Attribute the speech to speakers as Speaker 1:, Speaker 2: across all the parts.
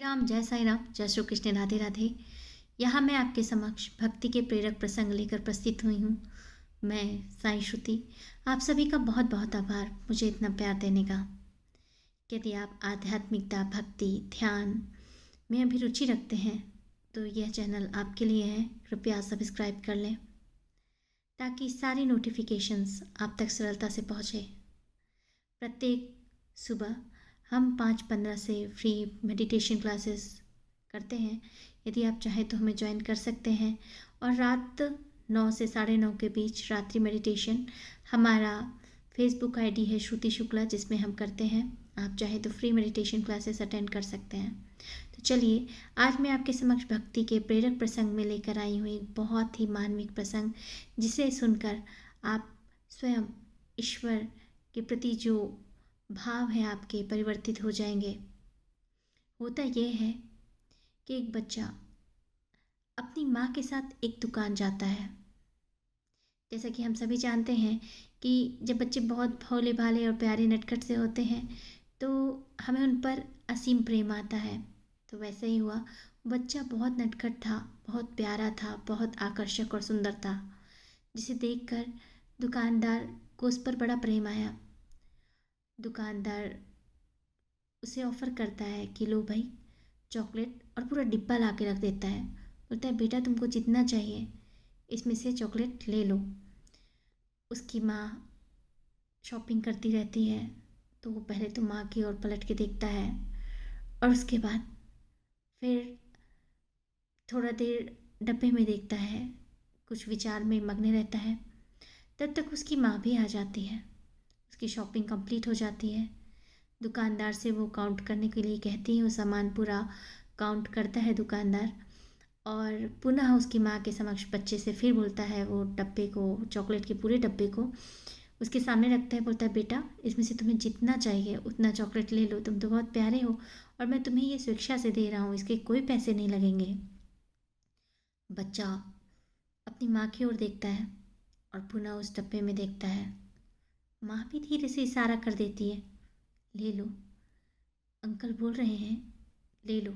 Speaker 1: राम, जय साईं राम, जय श्री कृष्ण, राधे राधे। यहाँ मैं आपके समक्ष भक्ति के प्रेरक प्रसंग लेकर प्रस्तुत हुई हूँ। मैं साईं श्रुति। आप सभी का बहुत बहुत आभार मुझे इतना प्यार देने का। यदि आप आध्यात्मिकता, भक्ति, ध्यान में अभी रुचि रखते हैं तो यह चैनल आपके लिए है। कृपया सब्सक्राइब कर लें ताकि सारी नोटिफिकेशंस आप तक सरलता से पहुँचे। प्रत्येक सुबह हम 5:15 से फ्री मेडिटेशन क्लासेस करते हैं। यदि आप चाहें तो हमें ज्वाइन कर सकते हैं। और रात 9 से 9:30 के बीच रात्रि मेडिटेशन हमारा फेसबुक आईडी है श्रुति शुक्ला, जिसमें हम करते हैं। आप चाहें तो फ्री मेडिटेशन क्लासेस अटेंड कर सकते हैं। तो चलिए, आज मैं आपके समक्ष भक्ति के प्रेरक प्रसंग में लेकर आई हूँ एक बहुत ही मार्मिक प्रसंग, जिसे सुनकर आप स्वयं ईश्वर के प्रति जो भाव है आपके परिवर्तित हो जाएंगे। होता यह है कि एक बच्चा अपनी माँ के साथ एक दुकान जाता है। जैसा कि हम सभी जानते हैं कि जब बच्चे बहुत भोले भाले और प्यारे नटखट से होते हैं तो हमें उन पर असीम प्रेम आता है। तो वैसे ही हुआ, बच्चा बहुत नटखट था, बहुत प्यारा था, बहुत आकर्षक और सुंदर था, जिसे देखकर दुकानदार को उस पर बड़ा प्रेम आया। दुकानदार उसे ऑफ़र करता है कि लो भाई, चॉकलेट, और पूरा डिब्बा ला के रख देता है। बोलता है बेटा, तुमको जितना चाहिए इसमें से चॉकलेट ले लो। उसकी माँ शॉपिंग करती रहती है तो वो पहले तो माँ की ओर पलट के देखता है और उसके बाद फिर थोड़ा देर डब्बे में देखता है, कुछ विचार में मग्न रहता है। तब तक उसकी माँ भी आ जाती है। उसकी शॉपिंग कंप्लीट हो जाती है। दुकानदार से वो काउंट करने के लिए कहती है। वो सामान पूरा काउंट करता है दुकानदार, और पुनः उसकी माँ के समक्ष बच्चे से फिर बोलता है, वो डब्बे को, चॉकलेट के पूरे डब्बे को उसके सामने रखता है। बोलता है बेटा, इसमें से तुम्हें जितना चाहिए उतना चॉकलेट ले लो, तुम तो बहुत प्यारे हो और मैं तुम्हें ये स्वेच्छा से दे रहा हूँ, इसके कोई पैसे नहीं लगेंगे। बच्चा अपनी माँ की ओर देखता है और पुनः उस डब्बे में देखता है। माँ भी धीरे से इशारा कर देती है, ले लो, अंकल बोल रहे हैं ले लो।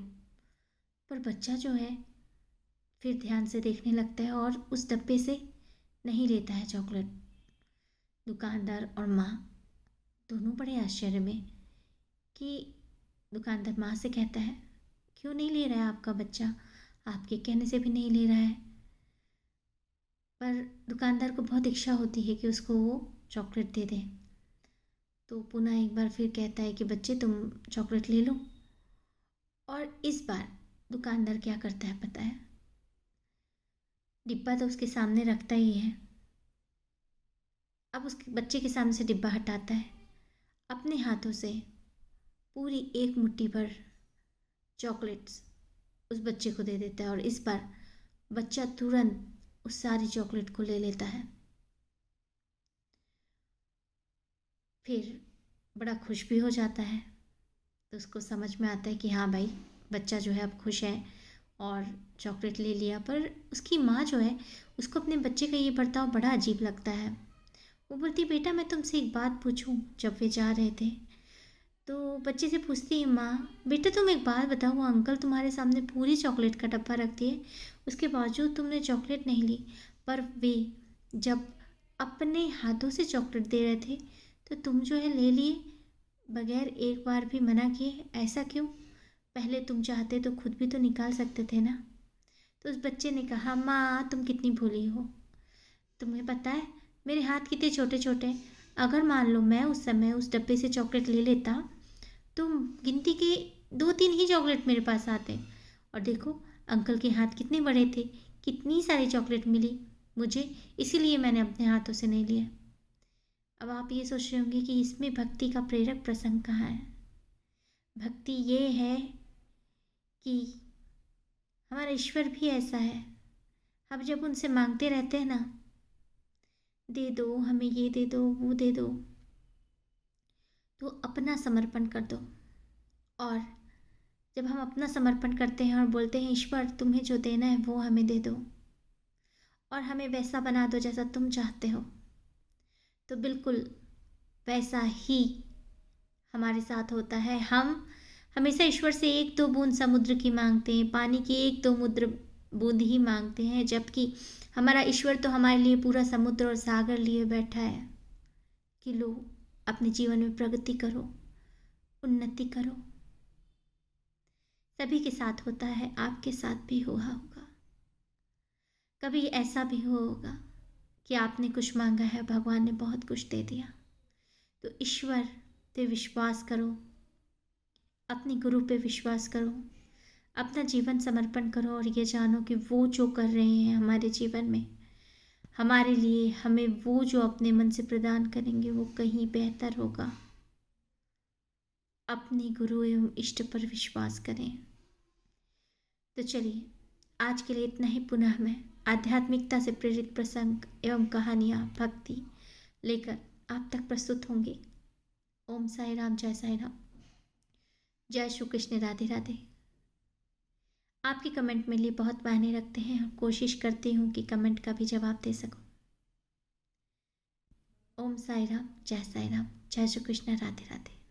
Speaker 1: पर बच्चा जो है फिर ध्यान से देखने लगता है और उस डब्बे से नहीं लेता है चॉकलेट। दुकानदार और माँ दोनों बड़े आश्चर्य में कि दुकानदार माँ से कहता है, क्यों नहीं ले रहा है आपका बच्चा, आपके कहने से भी नहीं ले रहा है। पर दुकानदार को बहुत इच्छा होती है कि उसको वो चॉकलेट दे दे। तो पुनः एक बार फिर कहता है कि बच्चे, तुम चॉकलेट ले लो। और इस बार दुकानदार क्या करता है पता है? डिब्बा तो उसके सामने रखता ही है। अब उसके बच्चे के सामने से डिब्बा हटाता है, अपने हाथों से पूरी एक मुट्ठी भर चॉकलेट्स उस बच्चे को दे देता है। और इस बार बच्चा तुरंत उस सारी चॉकलेट को ले लेता है। फिर बड़ा खुश भी हो जाता है। तो उसको समझ में आता है कि हाँ भाई, बच्चा जो है अब खुश है और चॉकलेट ले लिया। पर उसकी माँ जो है, उसको अपने बच्चे का ये बर्ताव बड़ा अजीब लगता है। वो बोलती, बेटा मैं तुमसे एक बात पूछूं। जब वे जा रहे थे तो बच्चे से पूछती है माँ, बेटा तुम एक बात बताओ, वो अंकल तुम्हारे सामने पूरी चॉकलेट का डब्बा रख दिए, उसके बावजूद तुमने चॉकलेट नहीं ली। पर वे जब अपने हाथों से चॉकलेट दे रहे थे तो तुम जो है ले लिए, बगैर एक बार भी मना किए। ऐसा क्यों? पहले तुम चाहते तो खुद भी तो निकाल सकते थे ना। तो उस बच्चे ने कहा, माँ तुम कितनी भोली हो, तुम्हें पता है मेरे हाथ कितने छोटे छोटे हैं। अगर मान लो मैं उस समय उस डब्बे से चॉकलेट ले लेता तो गिनती के 2-3 ही चॉकलेट मेरे पास आते। और देखो अंकल के हाथ कितने बड़े थे, कितनी सारी चॉकलेट मिली मुझे, इसीलिए मैंने अपने हाथों से नहीं लिया। अब आप ये सोच रहे होंगे कि इसमें भक्ति का प्रेरक प्रसंग कहाँ है। भक्ति ये है कि हमारा ईश्वर भी ऐसा है। हम जब उनसे मांगते रहते हैं ना, दे दो हमें, ये दे दो, वो दे दो, तो अपना समर्पण कर दो। और जब हम अपना समर्पण करते हैं और बोलते हैं, ईश्वर तुम्हें जो देना है वो हमें दे दो और हमें वैसा बना दो जैसा तुम चाहते हो, तो बिल्कुल वैसा ही हमारे साथ होता है। हम हमेशा ईश्वर से एक दो बूंद समुद्र की मांगते हैं, पानी की एक दो मुद्र बूंद ही मांगते हैं, जबकि हमारा ईश्वर तो हमारे लिए पूरा समुद्र और सागर लिए बैठा है कि लो अपने जीवन में प्रगति करो, उन्नति करो। सभी के साथ होता है, आपके साथ भी हुआ होगा। कभी ऐसा भी होगा कि आपने कुछ मांगा है, भगवान ने बहुत कुछ दे दिया। तो ईश्वर पे विश्वास करो, अपने गुरु पे विश्वास करो, अपना जीवन समर्पण करो और ये जानो कि वो जो कर रहे हैं हमारे जीवन में हमारे लिए, हमें वो जो अपने मन से प्रदान करेंगे वो कहीं बेहतर होगा। अपने गुरु एवं इष्ट पर विश्वास करें। तो चलिए आज के लिए इतना ही। पुनः मैं आध्यात्मिकता से प्रेरित प्रसंग एवं कहानियाँ, भक्ति लेकर आप तक प्रस्तुत होंगे। ओम साई राम, जय साई राम, जय श्री कृष्ण, राधे राधे। आपके कमेंट मेरे लिए बहुत मायने रखते हैं और कोशिश करती हूँ कि कमेंट का भी जवाब दे सकूँ। ओम साई राम, जय साई राम, जय श्री कृष्ण, राधे राधे।